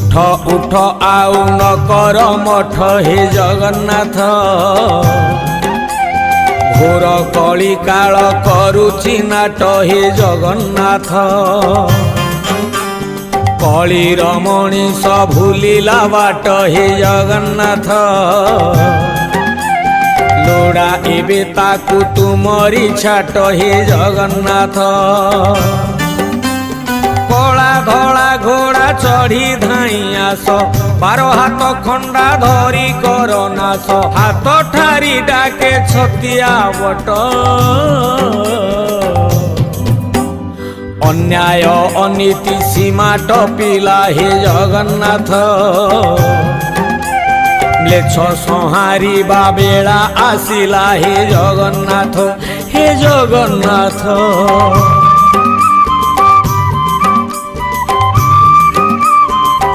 उठ उठ आउ न कर मठ हे जगन्नाथ घोर कली काल करुछि नाट हे जगन्नाथ कलीर मनीष भूलिला बाट हे जगन्नाथ लोड़ा एबे ताकू तुमरी छाट हे जगन्नाथ कला धला घोड़ा चढ़ी धाई आस 12 हाथ खंडा धरी कर नाश हाथ ठारी डाके छतिया बट अन्याय अनीति सीमा टपिला हे जगन्नाथ म्लेच्छ संहारिबा बेला आसिला हे जगन्नाथ